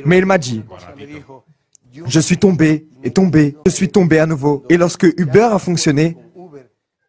Mais il m'a dit, je suis tombé et tombé, je suis tombé à nouveau. Et lorsque Uber a fonctionné,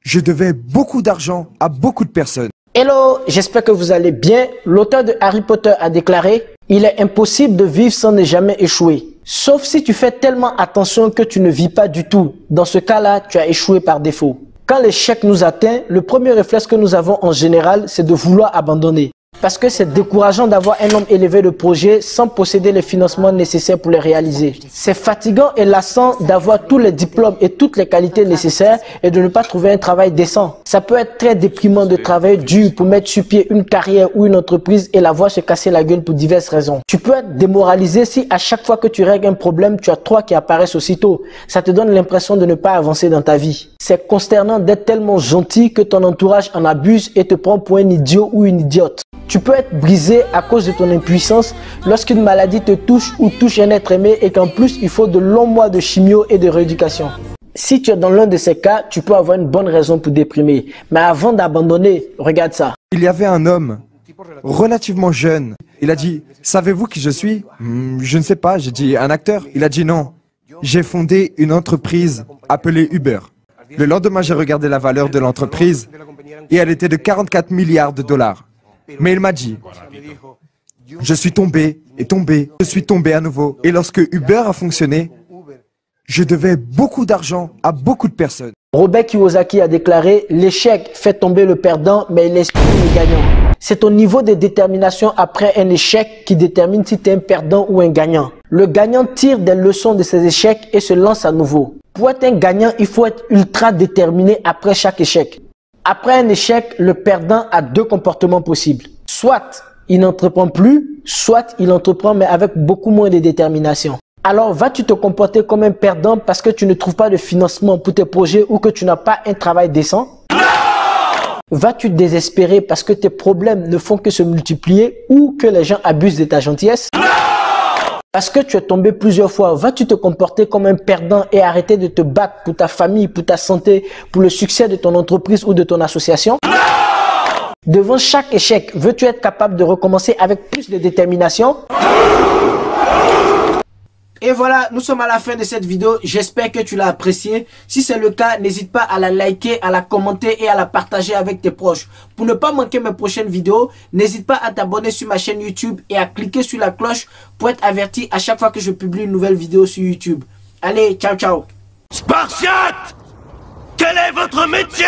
je devais beaucoup d'argent à beaucoup de personnes. Hello, j'espère que vous allez bien. L'auteur de Harry Potter a déclaré « Il est impossible de vivre sans ne jamais échouer. Sauf si tu fais tellement attention que tu ne vis pas du tout. Dans ce cas-là, tu as échoué par défaut. » Quand l'échec nous atteint, le premier réflexe que nous avons en général, c'est de vouloir abandonner. Parce que c'est décourageant d'avoir un nombre élevé de projets sans posséder les financements nécessaires pour les réaliser. C'est fatigant et lassant d'avoir tous les diplômes et toutes les qualités nécessaires et de ne pas trouver un travail décent. Ça peut être très déprimant de travailler dur pour mettre sur pied une carrière ou une entreprise et la voir se casser la gueule pour diverses raisons. Tu peux être démoralisé si à chaque fois que tu règles un problème, tu as trois qui apparaissent aussitôt. Ça te donne l'impression de ne pas avancer dans ta vie. C'est consternant d'être tellement gentil que ton entourage en abuse et te prend pour un idiot ou une idiote. Tu peux être brisé à cause de ton impuissance lorsqu'une maladie te touche ou touche un être aimé et qu'en plus il faut de longs mois de chimio et de rééducation. Si tu es dans l'un de ces cas, tu peux avoir une bonne raison pour déprimer. Mais avant d'abandonner, regarde ça. Il y avait un homme relativement jeune. Il a dit, savez-vous qui je suis? Je ne sais pas, j'ai dit un acteur. Il a dit non, j'ai fondé une entreprise appelée Uber. Le lendemain, j'ai regardé la valeur de l'entreprise et elle était de 44 milliards de dollars. Mais il m'a dit, je suis tombé et tombé, je suis tombé à nouveau. Et lorsque Uber a fonctionné, je devais beaucoup d'argent à beaucoup de personnes. Robert Kiyosaki a déclaré « L'échec fait tomber le perdant, mais il inspire le gagnant ». C'est ton niveau de détermination après un échec qui détermine si tu es un perdant ou un gagnant. Le gagnant tire des leçons de ses échecs et se lance à nouveau. Pour être un gagnant, il faut être ultra déterminé après chaque échec. Après un échec, le perdant a deux comportements possibles. Soit il n'entreprend plus, soit il entreprend mais avec beaucoup moins de détermination. Alors vas-tu te comporter comme un perdant parce que tu ne trouves pas de financement pour tes projets ou que tu n'as pas un travail décent? Vas-tu désespérer parce que tes problèmes ne font que se multiplier ou que les gens abusent de ta gentillesse? Parce que tu es tombé plusieurs fois, vas-tu te comporter comme un perdant et arrêter de te battre pour ta famille, pour ta santé, pour le succès de ton entreprise ou de ton association? Devant chaque échec, veux-tu être capable de recommencer avec plus de détermination? Et voilà, nous sommes à la fin de cette vidéo. J'espère que tu l'as appréciée. Si c'est le cas, n'hésite pas à la liker, à la commenter et à la partager avec tes proches. Pour ne pas manquer mes prochaines vidéos, n'hésite pas à t'abonner sur ma chaîne YouTube et à cliquer sur la cloche pour être averti à chaque fois que je publie une nouvelle vidéo sur YouTube. Allez, ciao ciao. Spartiate! Quel est votre métier?